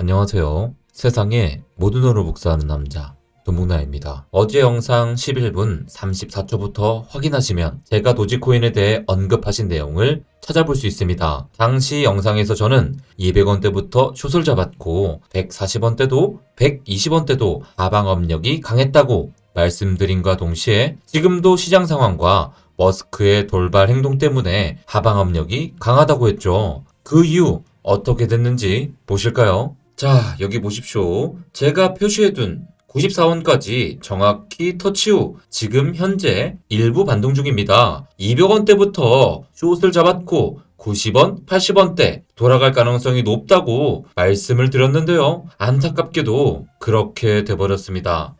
안녕하세요. 세상에 모든 돈을 복사하는 남자 돈봉나입니다. 어제 영상 11분 34초부터 확인하시면 제가 도지코인에 대해 언급하신 내용을 찾아볼 수 있습니다. 당시 영상에서 저는 200원대부터 숏을 잡았고 140원대도 120원대도 하방 압력이 강했다고 말씀드린과 동시에 지금도 시장 상황과 머스크의 돌발 행동 때문에 하방 압력이 강하다고 했죠. 그 이유 어떻게 됐는지 보실까요? 자, 여기 보십시오. 제가 표시해둔 94원까지 정확히 터치 후 지금 현재 일부 반등 중입니다. 200원대부터 숏을 잡았고 90원, 80원대 돌아갈 가능성이 높다고 말씀을 드렸는데요. 안타깝게도 그렇게 돼버렸습니다.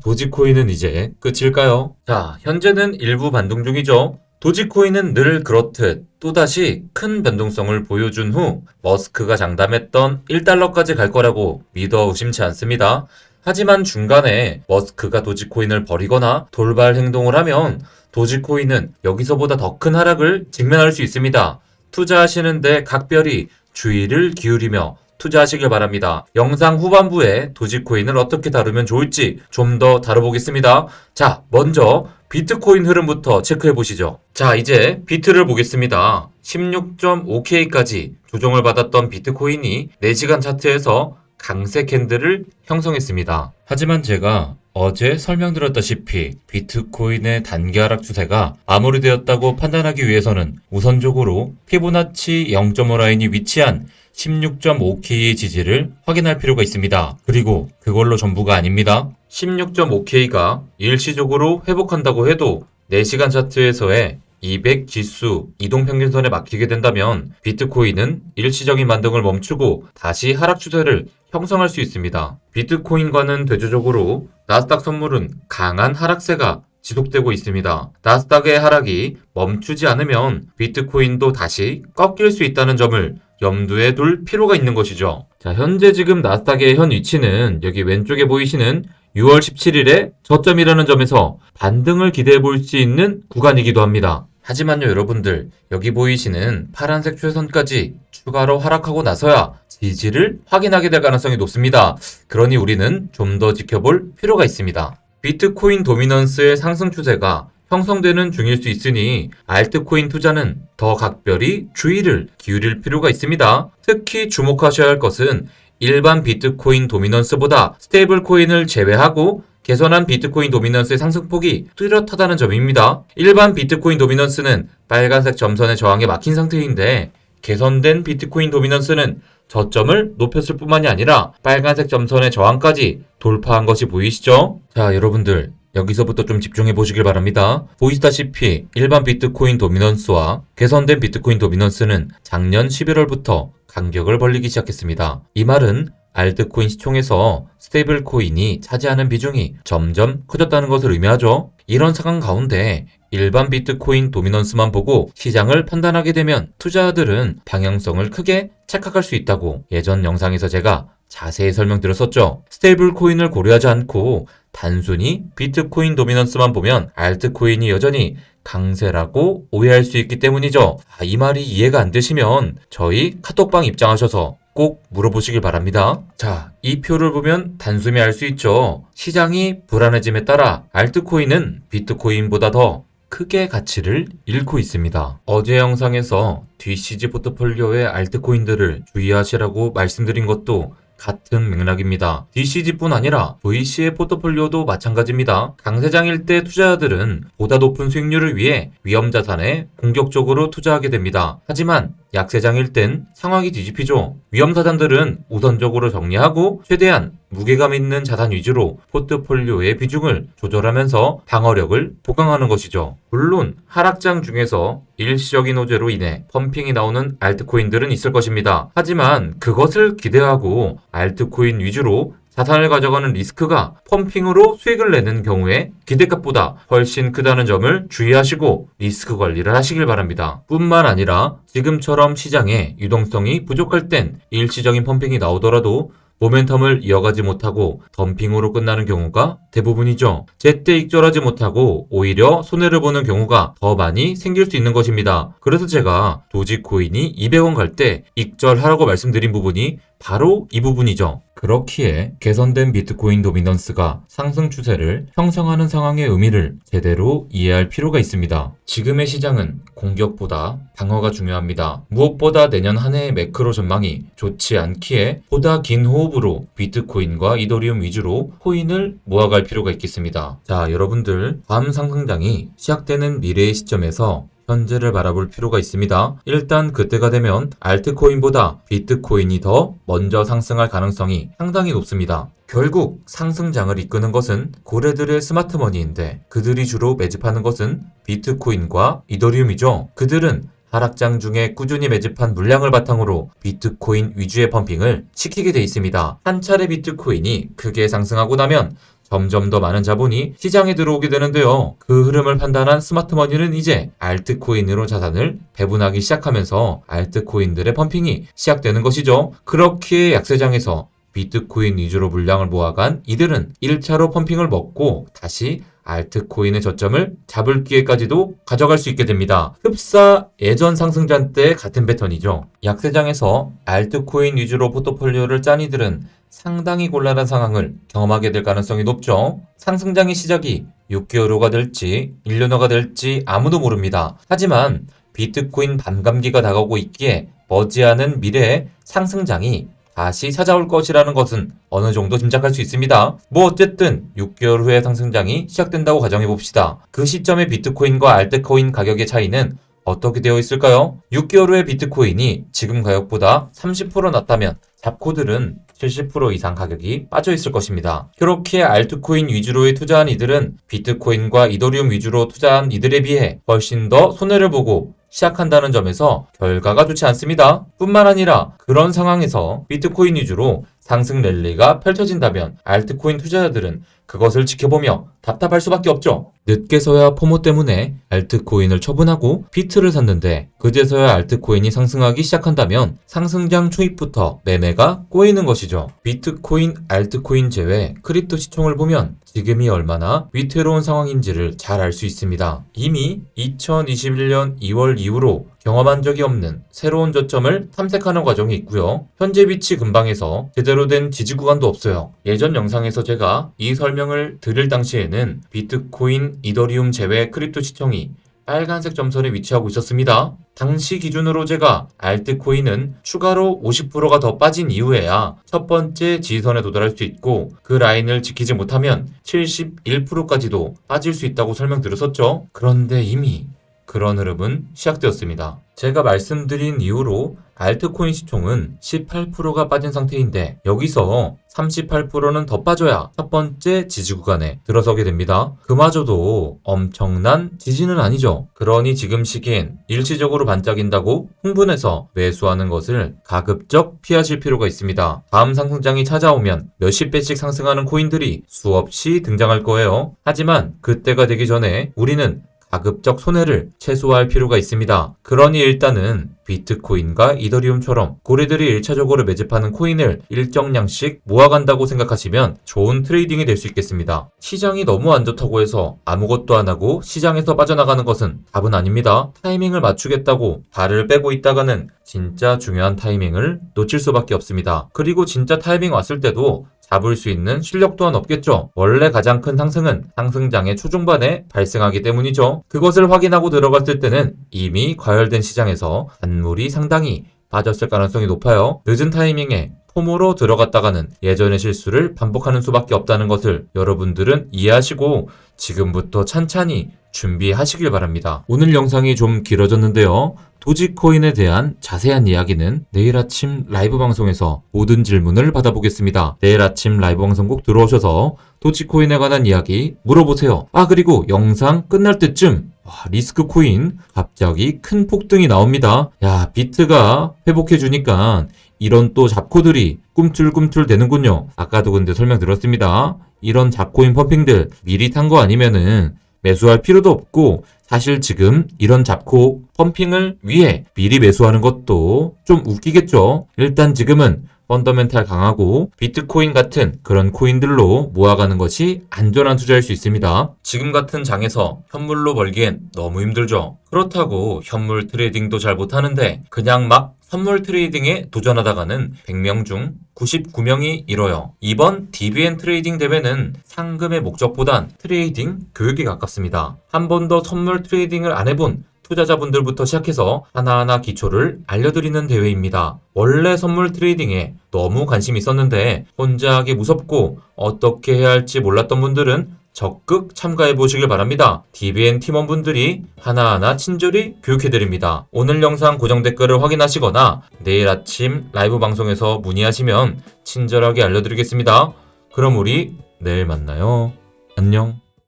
도지코인은 이제 끝일까요? 자, 현재는 일부 반등 중이죠. 도지코인은 늘 그렇듯 또다시 큰 변동성을 보여준 후 머스크가 장담했던 1달러까지 갈 거라고 믿어 의심치 않습니다. 하지만 중간에 머스크가 도지코인을 버리거나 돌발 행동을 하면 도지코인은 여기서보다 더 큰 하락을 직면할 수 있습니다. 투자하시는데 각별히 주의를 기울이며 투자하시길 바랍니다. 영상 후반부에 도지코인을 어떻게 다루면 좋을지 좀 더 다뤄보겠습니다. 자, 먼저 비트코인 흐름부터 체크해 보시죠. 자, 이제 비트를 보겠습니다. 16.5K까지 조정을 받았던 비트코인이 4시간 차트에서 강세 캔들을 형성했습니다. 하지만 제가 어제 설명드렸다시피 비트코인의 단기 하락 추세가 마무리되었다고 판단하기 위해서는 우선적으로 피보나치 0.5 라인이 위치한 16.5K의 지지를 확인할 필요가 있습니다. 그리고 그걸로 전부가 아닙니다. 16.5K가 일시적으로 회복한다고 해도 4시간 차트에서의 200 지수 이동평균선에 막히게 된다면 비트코인은 일시적인 반등을 멈추고 다시 하락 추세를 형성할 수 있습니다. 비트코인과는 대조적으로 나스닥 선물은 강한 하락세가 지속되고 있습니다. 나스닥의 하락이 멈추지 않으면 비트코인도 다시 꺾일 수 있다는 점을 염두에 둘 필요가 있는 것이죠. 자, 현재 지금 나스닥의 현 위치는 여기 왼쪽에 보이시는 6월 17일의 저점이라는 점에서 반등을 기대해 볼 수 있는 구간이기도 합니다. 하지만요, 여러분들, 여기 보이시는 파란색 최선까지 추가로 하락하고 나서야 지지를 확인하게 될 가능성이 높습니다. 그러니 우리는 좀 더 지켜볼 필요가 있습니다. 비트코인 도미넌스의 상승 추세가 형성되는 중일 수 있으니 알트코인 투자는 더 각별히 주의를 기울일 필요가 있습니다. 특히 주목하셔야 할 것은 일반 비트코인 도미넌스보다 스테이블 코인을 제외하고 개선한 비트코인 도미넌스의 상승폭이 뚜렷하다는 점입니다. 일반 비트코인 도미넌스는 빨간색 점선의 저항에 막힌 상태인데 개선된 비트코인 도미넌스는 저점을 높였을 뿐만이 아니라 빨간색 점선의 저항까지 돌파한 것이 보이시죠? 자, 여러분들 여기서부터 좀 집중해 보시길 바랍니다. 보이시다시피 일반 비트코인 도미넌스와 개선된 비트코인 도미넌스는 작년 11월부터 간격을 벌리기 시작했습니다. 이 말은 알트코인 시총에서 스테이블 코인이 차지하는 비중이 점점 커졌다는 것을 의미하죠. 이런 상황 가운데 일반 비트코인 도미넌스만 보고 시장을 판단하게 되면 투자자들은 방향성을 크게 착각할 수 있다고 예전 영상에서 제가 자세히 설명드렸었죠. 스테이블 코인을 고려하지 않고 단순히 비트코인 도미넌스만 보면 알트코인이 여전히 강세라고 오해할 수 있기 때문이죠. 이 말이 이해가 안 되시면 저희 카톡방 입장하셔서 꼭 물어보시길 바랍니다. 자, 이 표를 보면 단숨에 알 수 있죠. 시장이 불안해짐에 따라 알트코인은 비트코인보다 더 크게 가치를 잃고 있습니다. 어제 영상에서 DCG 포트폴리오의 알트코인들을 주의하시라고 말씀드린 것도 같은 맥락입니다. DCG뿐 아니라 VC의 포트폴리오도 마찬가지입니다. 강세장일 때 투자자들은 보다 높은 수익률을 위해 위험자산에 공격적으로 투자하게 됩니다. 하지만 약세장일 땐 상황이 뒤집히죠. 위험자산들은 우선적으로 정리하고 최대한 무게감 있는 자산 위주로 포트폴리오의 비중을 조절하면서 방어력을 보강하는 것이죠. 물론 하락장 중에서 일시적인 호재로 인해 펌핑이 나오는 알트코인들은 있을 것입니다. 하지만 그것을 기대하고 알트코인 위주로 자산을 가져가는 리스크가 펌핑으로 수익을 내는 경우에 기대값보다 훨씬 크다는 점을 주의하시고 리스크 관리를 하시길 바랍니다. 뿐만 아니라 지금처럼 시장에 유동성이 부족할 땐 일시적인 펌핑이 나오더라도 모멘텀을 이어가지 못하고 덤핑으로 끝나는 경우가 대부분이죠. 제때 익절하지 못하고 오히려 손해를 보는 경우가 더 많이 생길 수 있는 것입니다. 그래서 제가 도지코인이 200원 갈 때 익절하라고 말씀드린 부분이 바로 이 부분이죠. 그렇기에 개선된 비트코인 도미넌스가 상승 추세를 형성하는 상황의 의미를 제대로 이해할 필요가 있습니다. 지금의 시장은 공격보다 방어가 중요합니다. 무엇보다 내년 한 해의 매크로 전망이 좋지 않기에 보다 긴 호흡으로 비트코인과 이더리움 위주로 코인을 모아갈 필요가 있겠습니다. 자, 여러분들 다음 상승장이 시작되는 미래의 시점에서 현재를 바라볼 필요가 있습니다. 일단 그때가 되면 알트코인보다 비트코인이 더 먼저 상승할 가능성이 상당히 높습니다. 결국 상승장을 이끄는 것은 고래들의 스마트머니인데 그들이 주로 매집하는 것은 비트코인과 이더리움이죠. 그들은 하락장 중에 꾸준히 매집한 물량을 바탕으로 비트코인 위주의 펌핑을 시키게 돼 있습니다. 한 차례 비트코인이 크게 상승하고 나면 점점 더 많은 자본이 시장에 들어오게 되는데요. 그 흐름을 판단한 스마트머니는 이제 알트코인으로 자산을 배분하기 시작하면서 알트코인들의 펌핑이 시작되는 것이죠. 그렇기에 약세장에서 비트코인 위주로 물량을 모아간 이들은 1차로 펌핑을 먹고 다시 알트코인의 저점을 잡을 기회까지도 가져갈 수 있게 됩니다. 흡사 예전 상승장 때 같은 패턴이죠. 약세장에서 알트코인 위주로 포트폴리오를 짠 이들은 상당히 곤란한 상황을 경험하게 될 가능성이 높죠. 상승장의 시작이 6개월 후가 될지 1년 후가 될지 아무도 모릅니다. 하지만 비트코인 반감기가 다가오고 있기에 머지않은 미래에 상승장이 다시 찾아올 것이라는 것은 어느 정도 짐작할 수 있습니다. 뭐 어쨌든 6개월 후에 상승장이 시작된다고 가정해봅시다. 그 시점의 비트코인과 알트코인 가격의 차이는 어떻게 되어 있을까요? 6개월 후에 비트코인이 지금 가격보다 30% 낮다면 잡코들은 70% 이상 가격이 빠져 있을 것입니다. 그렇게 알트코인 위주로의 투자한 이들은 비트코인과 이더리움 위주로 투자한 이들에 비해 훨씬 더 손해를 보고 시작한다는 점에서 결과가 좋지 않습니다. 뿐만 아니라 그런 상황에서 비트코인 위주로 상승 랠리가 펼쳐진다면 알트코인 투자자들은 그것을 지켜보며 답답할 수밖에 없죠. 늦게서야 포모 때문에 알트코인을 처분하고 비트를 샀는데 그제서야 알트코인이 상승하기 시작한다면 상승장 초입부터 매매가 꼬이는 것이죠. 비트코인, 알트코인 제외 크립토 시총을 보면 지금이 얼마나 위태로운 상황인지를 잘 알 수 있습니다. 이미 2021년 2월 이후로 경험한 적이 없는 새로운 저점을 탐색하는 과정이 있고요. 현재 위치 근방에서 제대로 된 지지 구간도 없어요. 예전 영상에서 제가 이 설명을 드릴 당시에는 비트코인, 이더리움 제외 크립토 시총이 빨간색 점선에 위치하고 있었습니다. 당시 기준으로 제가 알트코인은 추가로 50%가 더 빠진 이후에야 첫 번째 지지선에 도달할 수 있고 그 라인을 지키지 못하면 71%까지도 빠질 수 있다고 설명드렸었죠. 그런데 이미 그런 흐름은 시작되었습니다. 제가 말씀드린 이후로 알트코인 시총은 18%가 빠진 상태인데 여기서 38%는 더 빠져야 첫 번째 지지 구간에 들어서게 됩니다. 그마저도 엄청난 지지는 아니죠. 그러니 지금 시기엔 일시적으로 반짝인다고 흥분해서 매수하는 것을 가급적 피하실 필요가 있습니다. 다음 상승장이 찾아오면 몇십 배씩 상승하는 코인들이 수없이 등장할 거예요. 하지만 그때가 되기 전에 우리는 가급적 손해를 최소화할 필요가 있습니다. 그러니 일단은 비트코인과 이더리움처럼 고래들이 1차적으로 매집하는 코인을 일정량씩 모아간다고 생각하시면 좋은 트레이딩이 될 수 있겠습니다. 시장이 너무 안 좋다고 해서 아무것도 안 하고 시장에서 빠져나가는 것은 답은 아닙니다. 타이밍을 맞추겠다고 발을 빼고 있다가는 진짜 중요한 타이밍을 놓칠 수밖에 없습니다. 그리고 진짜 타이밍 왔을 때도 잡을 수 있는 실력 또한 없겠죠. 원래 가장 큰 상승은 상승장의 초중반에 발생하기 때문이죠. 그것을 확인하고 들어갔을 때는 이미 과열된 시장에서 단물이 상당히 빠졌을 가능성이 높아요. 늦은 타이밍에 포모로 들어갔다가는 예전의 실수를 반복하는 수밖에 없다는 것을 여러분들은 이해하시고 지금부터 찬찬히 준비하시길 바랍니다. 오늘 영상이 좀 길어졌는데요. 도지코인에 대한 자세한 이야기는 내일 아침 라이브 방송에서 모든 질문을 받아보겠습니다. 내일 아침 라이브 방송 꼭 들어오셔서 도지코인에 관한 이야기 물어보세요. 그리고 영상 끝날 때쯤 리스크 코인 갑자기 큰 폭등이 나옵니다. 비트가 회복해주니까 이런 또 잡코들이 꿈틀꿈틀 되는군요. 아까도 근데 설명드렸습니다. 이런 잡코인 펌핑들 미리 탄 거 아니면은 매수할 필요도 없고 사실 지금 이런 잡코 펌핑을 위해 미리 매수하는 것도 좀 웃기겠죠. 일단 지금은 펀더멘탈 강하고 비트코인 같은 그런 코인들로 모아가는 것이 안전한 투자일 수 있습니다. 지금 같은 장에서 현물로 벌기엔 너무 힘들죠. 그렇다고 현물 트레이딩도 잘 못하는데 그냥 막 선물 트레이딩에 도전하다가는 100명 중 99명이 잃어요. 이번 DBN 트레이딩 대회는 상금의 목적보단 트레이딩 교육에 가깝습니다. 한 번도 선물 트레이딩을 안 해본 투자자분들부터 시작해서 하나하나 기초를 알려드리는 대회입니다. 원래 선물 트레이딩에 너무 관심이 있었는데 혼자 하기 무섭고 어떻게 해야 할지 몰랐던 분들은 적극 참가해 보시길 바랍니다. DBN 팀원분들이 하나하나 친절히 교육해드립니다. 오늘 영상 고정 댓글을 확인하시거나 내일 아침 라이브 방송에서 문의하시면 친절하게 알려드리겠습니다. 그럼 우리 내일 만나요. 안녕.